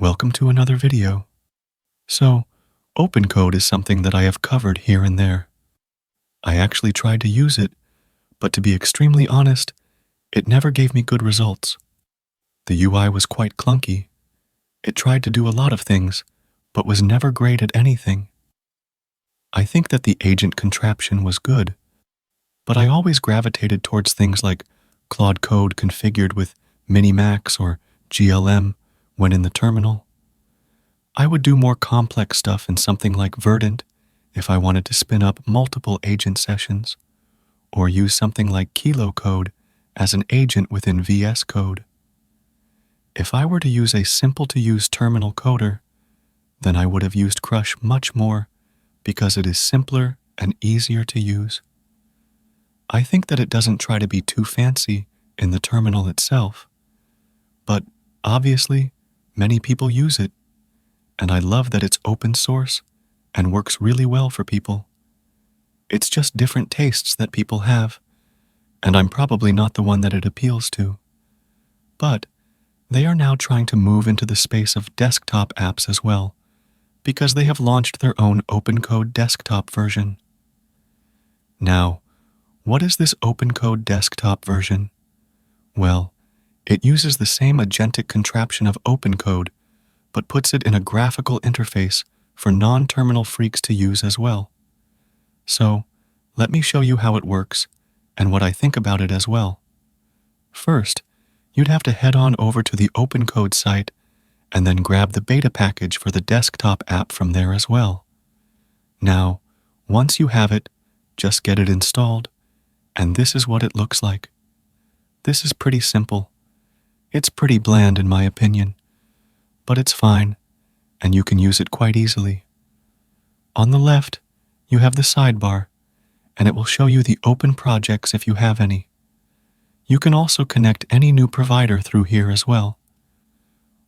Welcome to another video. So, OpenCode is something that I have covered here and there. I actually tried to use it, but to be extremely honest, it never gave me good results. The UI was quite clunky. It tried to do a lot of things, but was never great at anything. I think that the agent contraption was good, but I always gravitated towards things like Claude code configured with Minimax or GLM when in the terminal. I would do more complex stuff in something like Verdent if I wanted to spin up multiple agent sessions, or use something like Code as an agent within VS Code. If I were to use a simple-to-use terminal coder, then I would have used Crush much more because it is simpler and easier to use. I think that it doesn't try to be too fancy in the terminal itself, but obviously, many people use it, and I love that it's open source and works really well for people. It's just different tastes that people have, and I'm probably not the one that it appeals to. But they are now trying to move into the space of desktop apps as well, because they have launched their own OpenCode Desktop version. Now, what is this OpenCode Desktop version? Well, it uses the same agentic contraption of OpenCode, but puts it in a graphical interface for non-terminal freaks to use as well. So, let me show you how it works and what I think about it as well. First, you'd have to head on over to the OpenCode site and then grab the beta package for the desktop app from there as well. Now, once you have it, just get it installed, and this is what it looks like. This is pretty simple. It's pretty bland in my opinion, but it's fine, and you can use it quite easily. On the left, you have the sidebar, and it will show you the open projects if you have any. You can also connect any new provider through here as well.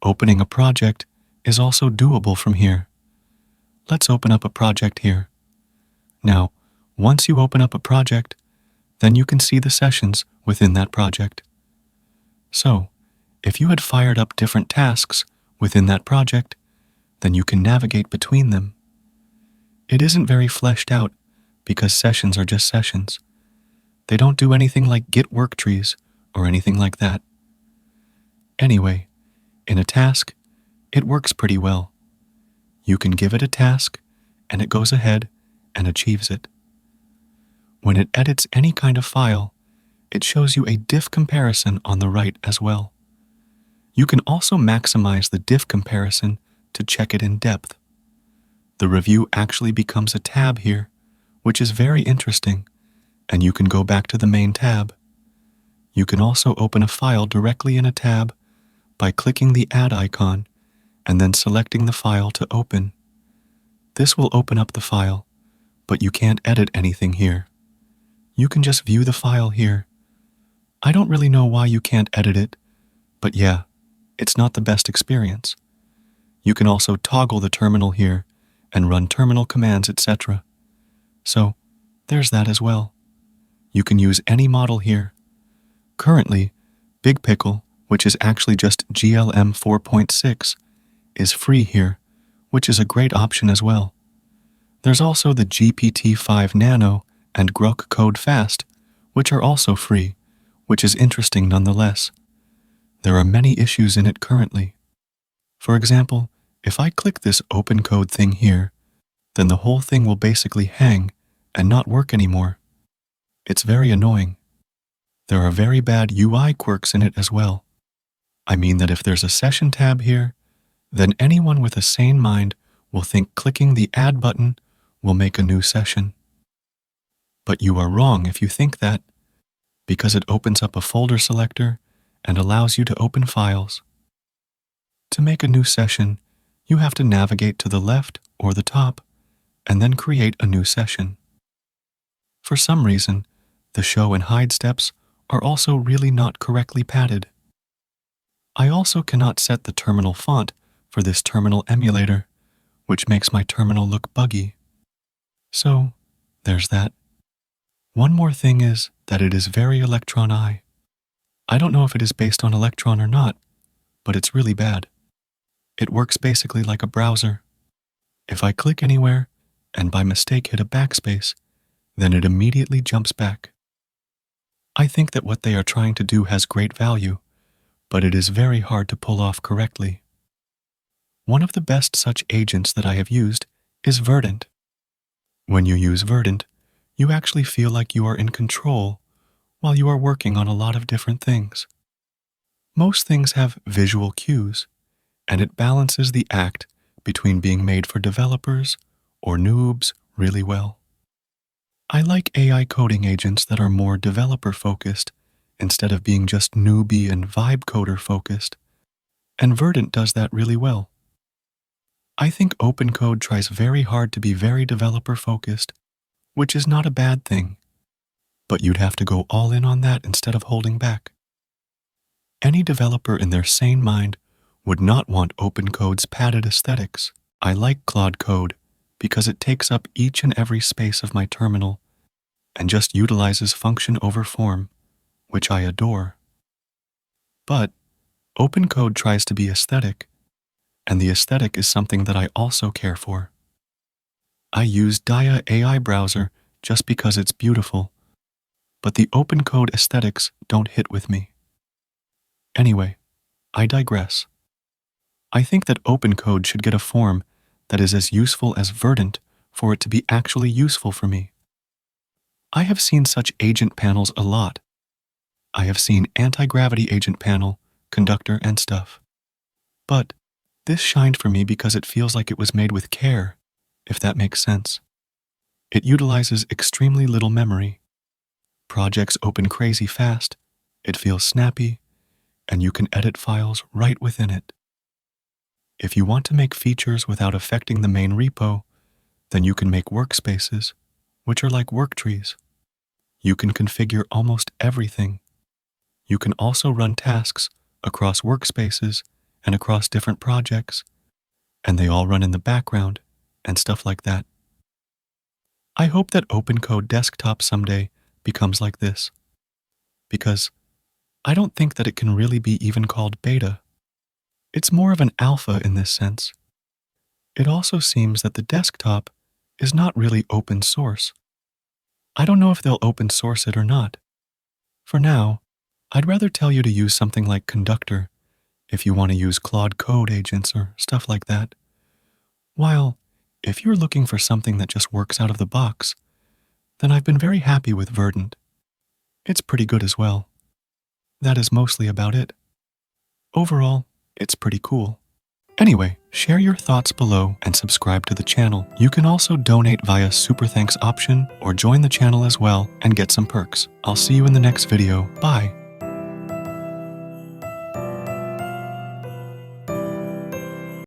Opening a project is also doable from here. Let's open up a project here. Now, once you open up a project, then you can see the sessions within that project. So, if you had fired up different tasks within that project, then you can navigate between them. It isn't very fleshed out because sessions are just sessions. They don't do anything like Git work trees or anything like that. Anyway, in a task, it works pretty well. You can give it a task, and it goes ahead and achieves it. When it edits any kind of file, it shows you a diff comparison on the right as well. You can also maximize the diff comparison to check it in depth. The review actually becomes a tab here, which is very interesting, and you can go back to the main tab. You can also open a file directly in a tab by clicking the add icon and then selecting the file to open. This will open up the file, but you can't edit anything here. You can just view the file here. I don't really know why you can't edit it, but yeah, it's not the best experience. You can also toggle the terminal here and run terminal commands, etc. So, there's that as well. You can use any model here. Currently, Big Pickle, which is actually just GLM 4.6, is free here, which is a great option as well. There's also the GPT-5 Nano and Grok Code Fast, which are also free, which is interesting nonetheless. There are many issues in it currently. For example, if I click this OpenCode thing here, then the whole thing will basically hang and not work anymore. It's very annoying. There are very bad UI quirks in it as well. I mean that if there's a session tab here, then anyone with a sane mind will think clicking the add button will make a new session. But you are wrong if you think that, because it opens up a folder selector and allows you to open files. To make a new session, you have to navigate to the left or the top, and then create a new session. For some reason, the show and hide steps are also really not correctly padded. I also cannot set the terminal font for this terminal emulator, which makes my terminal look buggy. So, there's that. One more thing is that it is very Electron I. I don't know if it is based on Electron or not, but it's really bad. It works basically like a browser. If I click anywhere and by mistake hit a backspace, then it immediately jumps back. I think that what they are trying to do has great value, but it is very hard to pull off correctly. One of the best such agents that I have used is Verdent. When you use Verdent, you actually feel like you are in control while you are working on a lot of different things. Most things have visual cues, and it balances the act between being made for developers or noobs really well. I like AI coding agents that are more developer-focused instead of being just newbie and vibe coder-focused, and Verdent does that really well. I think OpenCode tries very hard to be very developer-focused, which is not a bad thing, but you'd have to go all in on that instead of holding back. Any developer in their sane mind would not want OpenCode's padded aesthetics. I like Claude Code because it takes up each and every space of my terminal and just utilizes function over form, which I adore. But OpenCode tries to be aesthetic, and the aesthetic is something that I also care for. I use Dia AI browser just because it's beautiful, but the OpenCode aesthetics don't hit with me. Anyway, I digress. I think that OpenCode should get a form that is as useful as Verdent for it to be actually useful for me. I have seen such agent panels a lot. I have seen anti-gravity agent panel, Conductor, and stuff. But this shined for me because it feels like it was made with care, if that makes sense. It utilizes extremely little memory. Projects open crazy fast, it feels snappy, and you can edit files right within it. If you want to make features without affecting the main repo, then you can make workspaces, which are like work trees. You can configure almost everything. You can also run tasks across workspaces and across different projects, and they all run in the background and stuff like that. I hope that OpenCode Desktop someday becomes like this, because I don't think that it can really be even called beta. It's more of an alpha in this sense. It also seems that the desktop is not really open source. I don't know if they'll open source it or not. For now, I'd rather tell you to use something like Conductor if you want to use Claude code agents or stuff like that. While, if you're looking for something that just works out of the box, then I've been very happy with Verdent. It's pretty good as well. That is mostly about it. Overall, it's pretty cool. Anyway, share your thoughts below and subscribe to the channel. You can also donate via Super Thanks option or join the channel as well and get some perks. I'll see you in the next video. Bye.